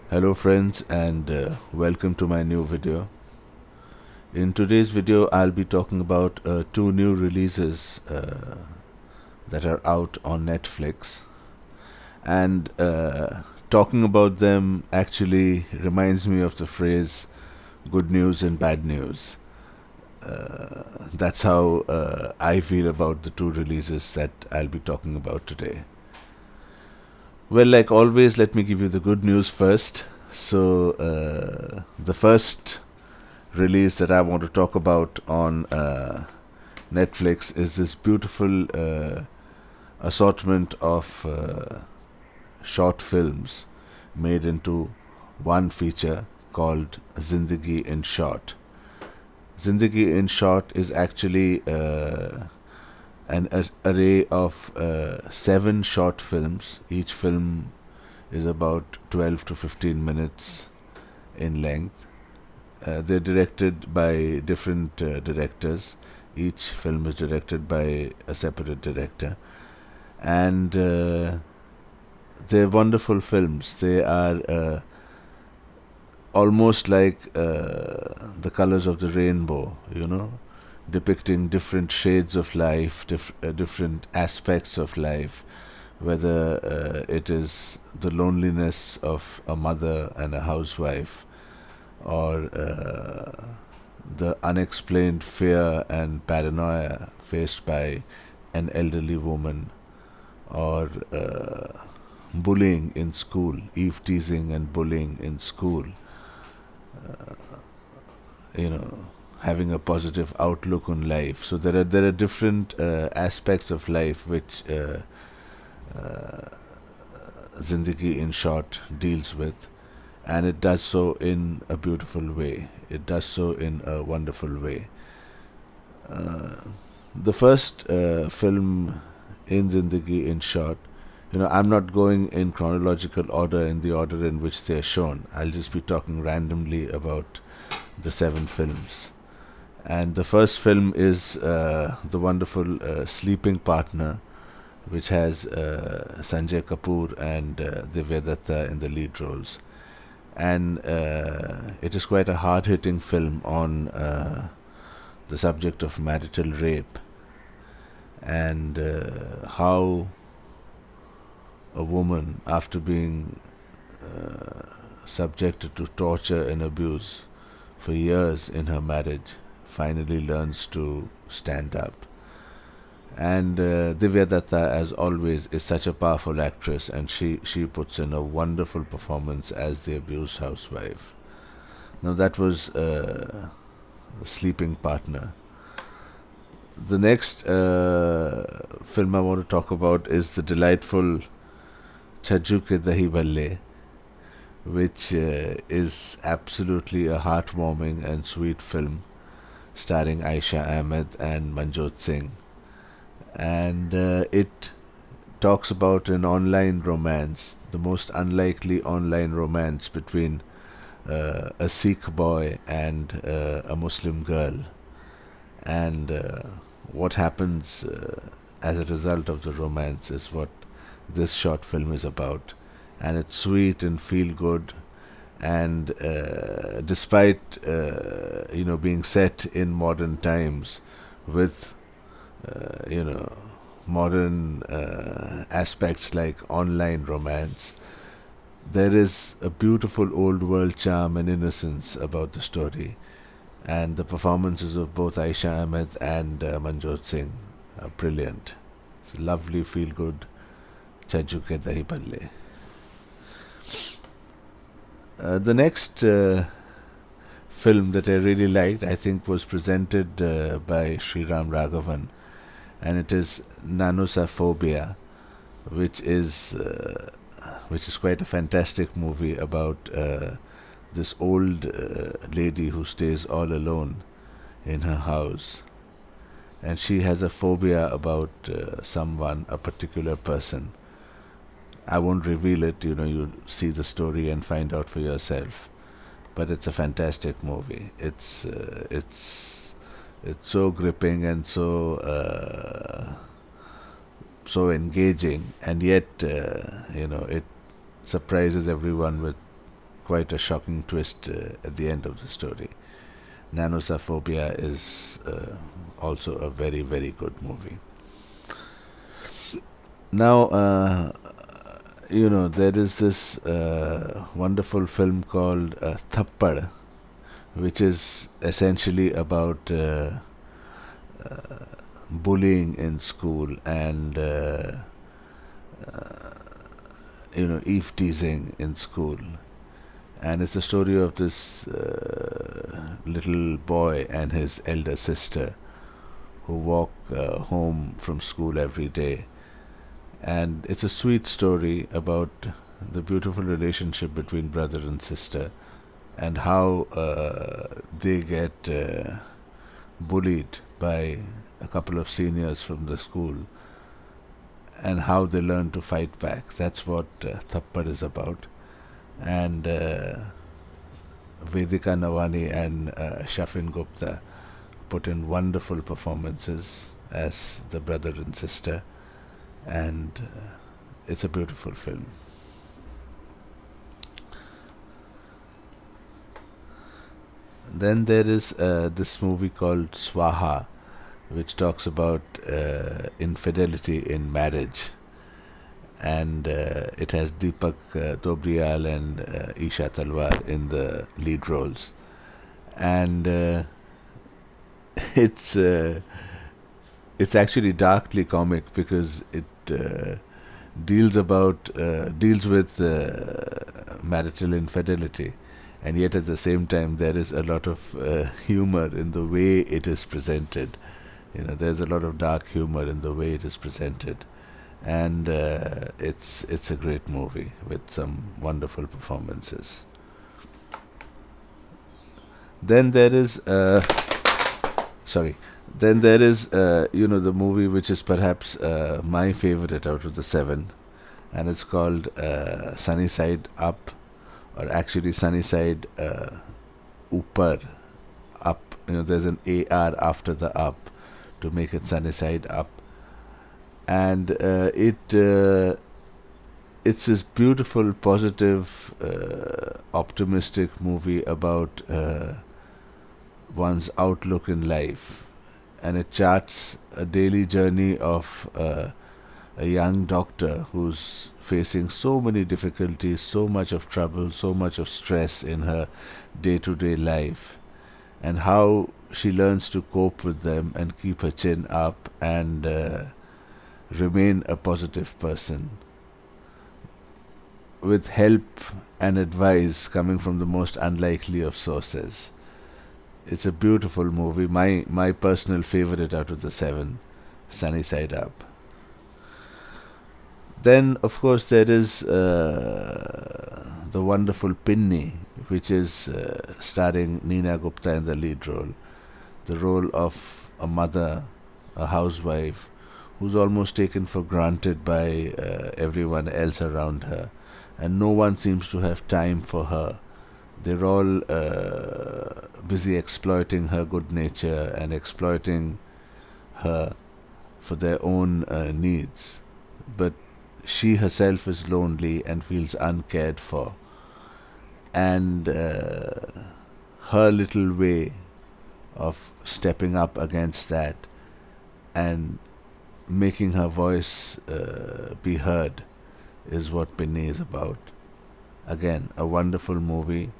Hello friends and welcome to my new video. In today's video I'll be talking about two new releases that are out on Netflix, and talking about them actually reminds me of the phrase good news and bad news. That's how I feel about the two releases that I'll be talking about today. Well, like always, let me give you the good news first. The first release that I want to talk about on Netflix is this beautiful assortment of short films made into one feature called Zindagi in Short. Zindagi in Short is actually an array of seven short films. Each film is about 12 to 15 minutes in length. They're directed by different directors. Each film is directed by a separate director, and they're wonderful films. They are almost like the colors of the rainbow, depicting different shades of life, different aspects of life, whether it is the loneliness of a mother and a housewife, or the unexplained fear and paranoia faced by an elderly woman, or bullying in school, eve teasing and bullying in school, you know having a positive outlook on life. So there are different aspects of life which Zindagi in Short deals with, and it does so in a beautiful way. It does so in a wonderful way. Uh, the first film in Zindagi in Short, I'm not going in chronological order, in the order in which they are shown. I'll just be talking randomly about the seven films. And the first film is the wonderful Sleeping Partner, which has Sanjay Kapoor and Divya Datta in the lead roles. And it is quite a hard-hitting film on the subject of marital rape, and how a woman, after being subjected to torture and abuse for years in her marriage, finally learns to stand up. And Divya Datta, as always, is such a powerful actress, and she puts in a wonderful performance as the abused housewife. Now that was Sleeping Partner. The next film I want to talk about is the delightful Chajju Ke Dahi Bhalle, which is absolutely a heartwarming and sweet film starring Aisha Ahmed and Manjot Singh. And it talks about an online romance, the most unlikely online romance between a Sikh boy and a Muslim girl, and what happens as a result of the romance is what this short film is about. And it's sweet and feel good, and despite being set in modern times with modern aspects like online romance, there is a beautiful old world charm and innocence about the story. And the performances of both Aisha Ahmed and Manjot Singh are brilliant. It's a lovely, feel good Chajju Ke Dahi Bhalle. The next film that I really liked, I think, was presented by Sriram Raghavan, and it is Nanusa Phobia, which is quite a fantastic movie about this old lady who stays all alone in her house, and she has a phobia about someone, a particular person. I won't reveal it, you'll see the story and find out for yourself. But it's a fantastic movie. It's so gripping and so engaging, and yet it surprises everyone with quite a shocking twist at the end of the story. Nanusa Phobia is also a very, very good movie. Now, there is this wonderful film called Tappad, which is essentially about bullying in school and eve teasing in school. And it's the story of this little boy and his elder sister who walk home from school every day. And it's a sweet story about the beautiful relationship between brother and sister and how they get bullied by a couple of seniors from the school and how they learn to fight back. That's what Tappad is about. And Vedika Nawani and Shafin Gupta put in wonderful performances as the brother and sister, and it's a beautiful film. Then there is this movie called Swaha, which talks about infidelity in marriage, and it has Deepak Dobriyal and Isha Talwar in the lead roles, and it's it's actually darkly comic because it deals with marital infidelity, and yet at the same time there is a lot of humor in the way it is presented. There's a lot of dark humor in the way it is presented, and it's a great movie with some wonderful performances. Then there is sorry. Then there is the movie which is perhaps my favorite out of the seven, and it's called Sunny Side Up, or actually Sunny Side Upar, up. There's an AR after the up to make it Sunny Side Up, and it's this beautiful, positive, optimistic movie about one's outlook in life, and it charts a daily journey of a young doctor who's facing so many difficulties, so much of trouble, so much of stress in her day-to-day life, and how she learns to cope with them and keep her chin up and remain a positive person with help and advice coming from the most unlikely of sources. It's a beautiful movie, my personal favorite out of the seven, Sunny Side Up. Then, of course, there is the wonderful Pinni, which is starring Neena Gupta in the lead role. The role of a mother, a housewife, who's almost taken for granted by everyone else around her, and no one seems to have time for her. They're all busy exploiting her good nature and exploiting her for their own needs. But she herself is lonely and feels uncared for. And her little way of stepping up against that and making her voice be heard is what Pinni is about. Again, a wonderful movie,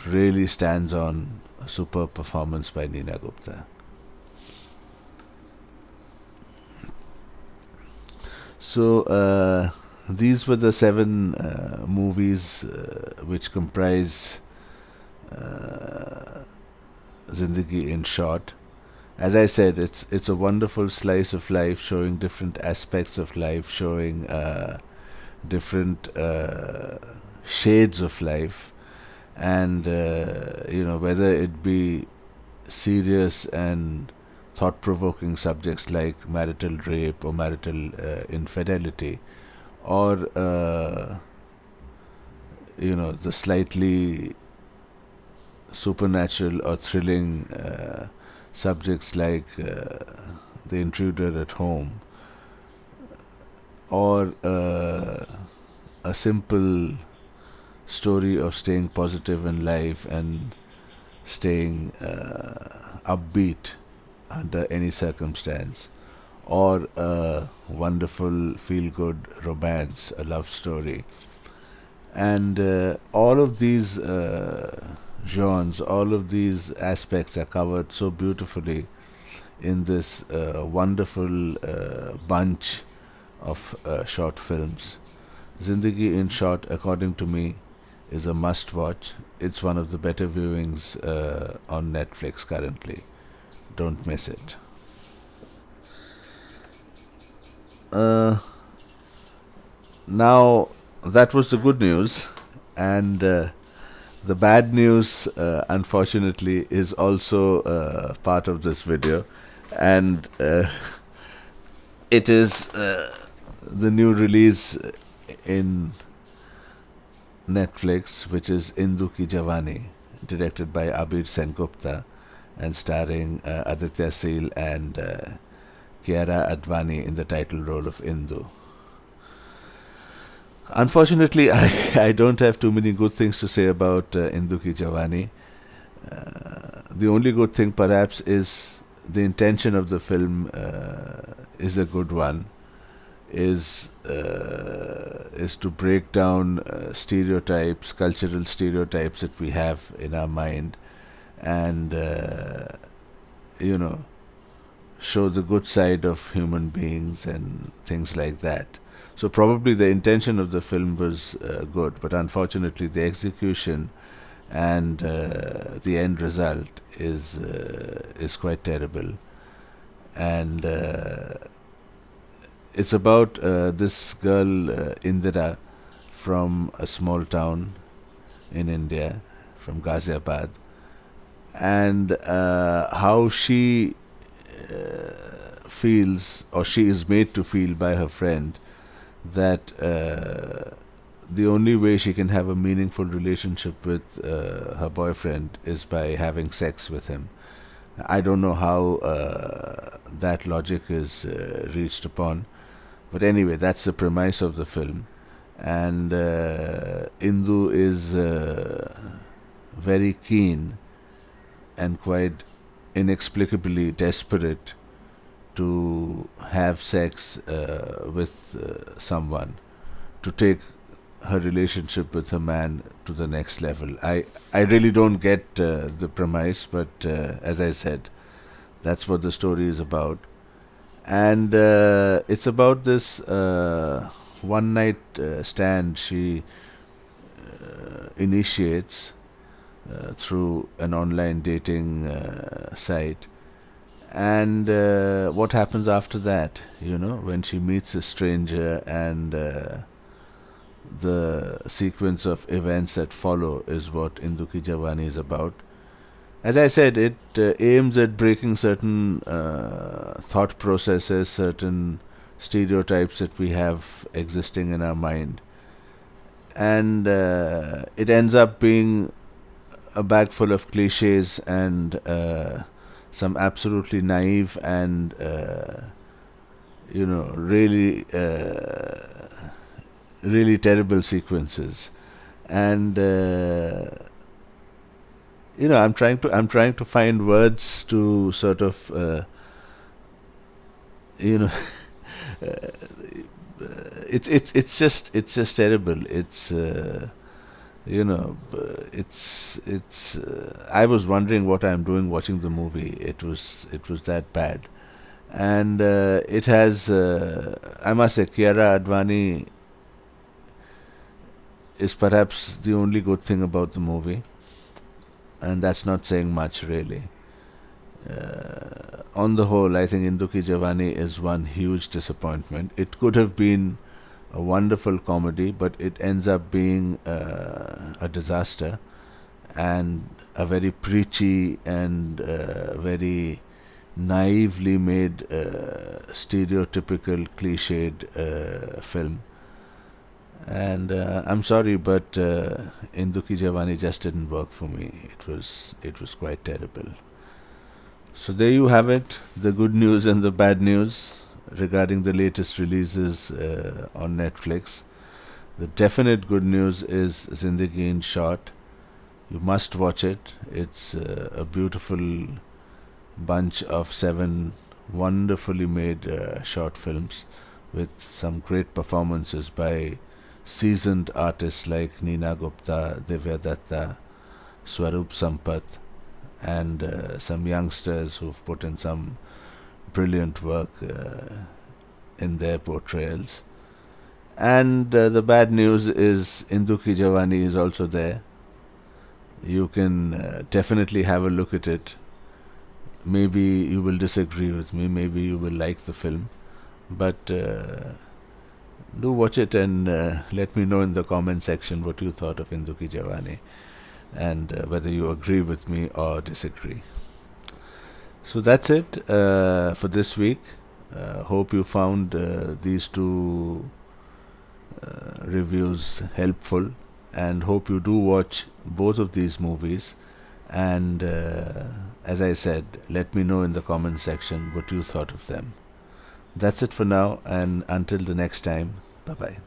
really stands on a superb performance by Neena Gupta. So these were the seven movies which comprise Zindagi in short. As I said, it's a wonderful slice of life, showing different aspects of life, showing different shades of life, and whether it be serious and thought-provoking subjects like marital rape or marital infidelity, or the slightly supernatural or thrilling subjects like the intruder at home, or a simple story of staying positive in life and staying upbeat under any circumstance, or a wonderful feel good romance, a love story. And all of these genres, all of these aspects are covered so beautifully in this wonderful bunch of short films. Zindagi, in short, according to me, is a must watch. It's one of the better viewings on Netflix currently. Don't miss it. Uh, Now, that was the good news, and the bad news, unfortunately, is also part of this video, and it is the new release in Netflix, which is Indoo Ki Jawaani, directed by Abir Sengupta and starring Aditya Seal and Kiara Advani in the title role of Indu. Unfortunately, I don't have too many good things to say about Indoo Ki Jawaani. The only good thing, perhaps, is the intention of the film is a good one. Is to break down stereotypes, cultural stereotypes that we have in our mind, and you know, show the good side of human beings and things like that. So probably the intention of the film was good, but unfortunately the execution and the end result is quite terrible. And it's about this girl Indira from a small town in India, from Ghaziabad, and how she feels, or she is made to feel by her friend, that the only way she can have a meaningful relationship with her boyfriend is by having sex with him. I don't know how that logic is reached upon, but anyway, that's the premise of the film. And Indu is very keen and quite inexplicably desperate to have sex with someone, to take her relationship with her man to the next level. I really don't get the premise, but as I said, that's what the story is about. And it's about this one night stand she initiates through an online dating site. And what happens after that, when she meets a stranger, and the sequence of events that follow is what Indoo Ki Jawaani is about. As I said, it aims at breaking certain thought processes, certain stereotypes that we have existing in our mind. And it ends up being a bag full of cliches and some absolutely naive and really really terrible sequences. And I'm trying to find words to sort of you know it's just terrible. It's I was wondering what I'm doing watching the movie. It was that bad. And it has, I must say, Kiara Advani is perhaps the only good thing about the movie, and that's not saying much, really. On the whole, I think Indoo Ki Jawaani is one huge disappointment. It could have been a wonderful comedy, but it ends up being a disaster, and a very preachy and very naively made, stereotypical, cliched film. And I'm sorry, but Indoo Ki Jawaani just didn't work for me. It was quite terrible. So there you have it, the good news and the bad news regarding the latest releases on Netflix. The definite good news is Zindagi in short. You must watch it. It's a beautiful bunch of 7 wonderfully made short films with some great performances by seasoned artists like Neena Gupta, Divya Datta, Swaroop Sampath, and some youngsters who've put in some brilliant work in their portrayals. And the bad news is Indoo Ki Jawaani is also there. You can definitely have a look at it. Maybe you will disagree with me, maybe you will like the film, but do watch it and let me know in the comment section what you thought of Indoo Ki Jawaani and whether you agree with me or disagree. So that's it for this week. Hope you found these two reviews helpful, and hope you do watch both of these movies. And as I said, let me know in the comment section what you thought of them. That's it for now, and until the next time, bye bye.